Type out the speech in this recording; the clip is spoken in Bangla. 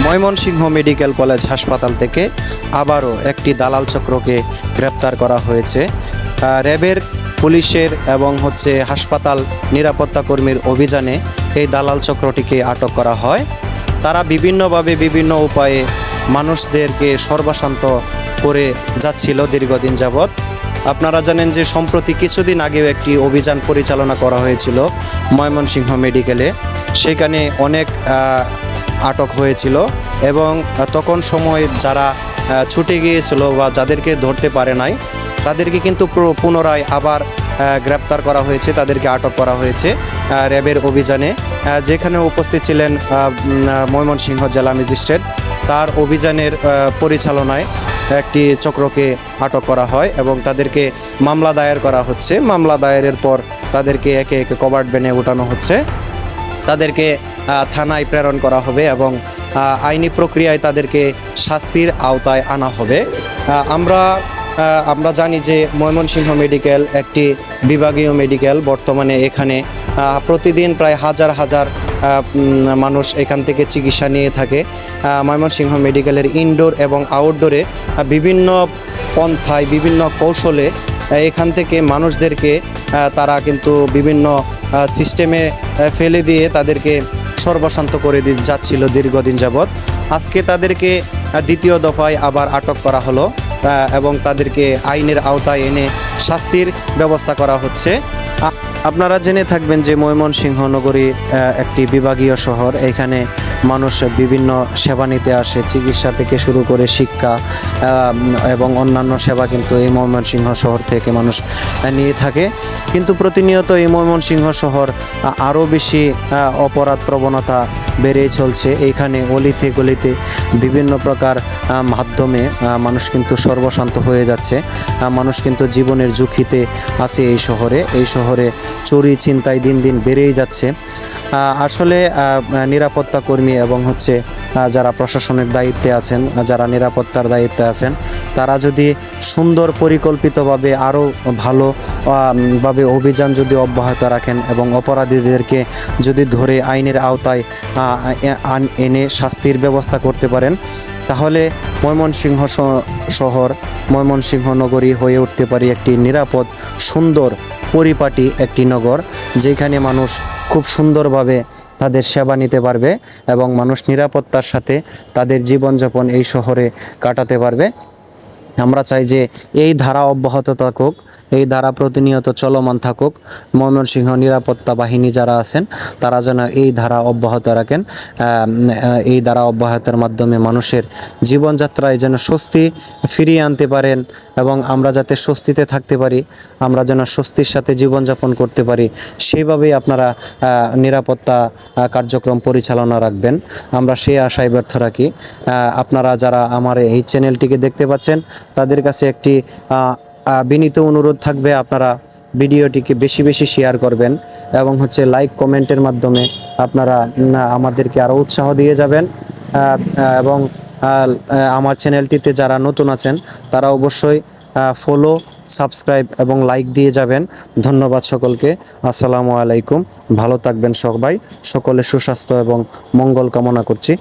ময়মনসিংহ মেডিকেল কলেজ হাসপাতাল থেকে আবারও একটি দালাল চক্রকে গ্রেপ্তার করা হয়েছে। র্যাবের, পুলিশের এবং হাসপাতাল নিরাপত্তা কর্মীর অভিযানে এই দালাল চক্রটিকে আটক করা হয়। তারা বিভিন্নভাবে বিভিন্ন উপায়ে মানুষদেরকে সর্বশান্ত করে যাচ্ছিল দীর্ঘদিন যাবৎ। আপনারা জানেন যে সম্প্রতি কিছুদিন আগেও একটি অভিযান পরিচালনা করা হয়েছিল ময়মনসিংহ মেডিকেলে। সেখানে অনেক আটক হয়েছিল এবং তখন সময় যারা ছুটে গিয়েছিল বা যাদেরকে ধরতে পারে নাই তাদেরকে কিন্তু পুনরায় আবার গ্রেপ্তার করা হয়েছে, তাদেরকে আটক করা হয়েছে র্যাবের অভিযানে। যেখানে উপস্থিত ছিলেন ময়মনসিংহ জেলা ম্যাজিস্ট্রেট, তার অভিযানের পরিচালনায় একটি চক্রকে আটক করা হয় এবং তাদেরকে মামলা দায়ের করা হচ্ছে। মামলা দায়েরের পর তাদেরকে একে একে কভার্ড ভ্যানে ওঠানো হচ্ছে, তাদেরকে থানায় প্রেরণ করা হবে এবং আইনি প্রক্রিয়ায় তাদেরকে শাস্তির আওতায় আনা হবে। আমরা জানি যে ময়মনসিংহ মেডিকেল একটি বিভাগীয় মেডিকেল। বর্তমানে এখানে প্রতিদিন প্রায় হাজার হাজার মানুষ এখান থেকে চিকিৎসা নিয়ে থাকে। ময়মনসিংহ মেডিকেলের ইনডোর এবং আউটডোরে বিভিন্ন পন্থায়, বিভিন্ন কৌশলে এখান থেকে মানুষদেরকে তারা কিন্তু বিভিন্ন সিস্টেমে ফেলে দিয়ে তাদেরকে সর্বশান্ত করে যাচ্ছিল দীর্ঘদিন যাবৎ। আজকে তাদেরকে দ্বিতীয় দফায় আবার আটক করা হলো এবং তাদেরকে আইনের আওতায় এনে শাস্তির ব্যবস্থা করা হচ্ছে। আপনারা জেনে থাকবেন যে ময়মনসিংহ নগরী একটি বিভাগীয় শহর। এখানে মানুষ বিভিন্ন সেবা নিতে আসে, চিকিৎসা থেকে শুরু করে শিক্ষা এবং অন্যান্য সেবা কিন্তু এই ময়মনসিংহ শহর থেকে মানুষ নিয়ে থাকে। কিন্তু প্রতিনিয়ত এই ময়মনসিংহ শহর আরও বেশি অপরাধ প্রবণতা বেড়েই চলছে। এইখানে অলিতে গলিতে বিভিন্ন প্রকার মাধ্যমে মানুষ কিন্তু সর্বশান্ত হয়ে যাচ্ছে। মানুষ কিন্তু জীবনের ঝুঁকিতে আছে এই শহরে চুরি ছিনতাই দিন দিন বেড়েই যাচ্ছে। আসলে নিরাপত্তা কর্মী এবং যারা প্রশাসনের দায়িত্বে আছেন, যারা নিরাপত্তার দায়িত্বে আছেন, তারা যদি সুন্দর পরিকল্পিতভাবে আরও ভালোভাবে অভিযান যদি অব্যাহত রাখেন এবং অপরাধীদেরকে যদি ধরে আইনের আওতায় এনে শাস্তির ব্যবস্থা করতে পারেন, তাহলে ময়মনসিংহ শহর, ময়মনসিংহ নগরী হয়ে উঠতে পারে একটি নিরাপদ, সুন্দর, পরিপাটি একটি নগর, যেখানে মানুষ খুব সুন্দরভাবে তাদের সেবা নিতে পারবে এবং মানুষ নিরাপত্তার সাথে তাদের জীবনযাপন এই শহরে কাটাতে পারবে। আমরা চাই যে এই ধারা অব্যাহত থাকুক, এই ধারা প্রতিনিয়ত চলমান থাকুক। ময়মনসিংহ নিরাপত্তা বাহিনী যারা আছেন তারা যেন এই ধারা অব্যাহত রাখেন। এই ধারা অব্যাহতের মাধ্যমে মানুষের জীবনযাত্রায় যেন স্বস্তি ফিরিয়ে আনতে পারেন এবং আমরা যাতে স্বস্তিতে থাকতে পারি, আমরা যেন স্বস্তির সাথে জীবনযাপন করতে পারি, সেইভাবেই আপনারা নিরাপত্তা কার্যক্রম পরিচালনা রাখবেন। আমরা সেই আশায় ব্যর্থ রাখি। আপনারা যারা আমার এই চ্যানেলটিকে দেখতে পাচ্ছেন তাদের কাছে একটি বিনীত অনুরোধ থাকবে, আপনারা ভিডিওটিকে বেশি বেশি শেয়ার করবেন এবং লাইক কমেন্টের মাধ্যমে আপনারা আমাদেরকে আরও উৎসাহ দিয়ে যাবেন। এবং আমার চ্যানেলটিতে যারা নতুন আছেন তারা অবশ্যই ফলো, সাবস্ক্রাইব এবং লাইক দিয়ে যাবেন। ধন্যবাদ সকলকে। আসসালামু আলাইকুম। ভালো থাকবেন সবাই। সকলের সুস্বাস্থ্য এবং মঙ্গল কামনা করছি।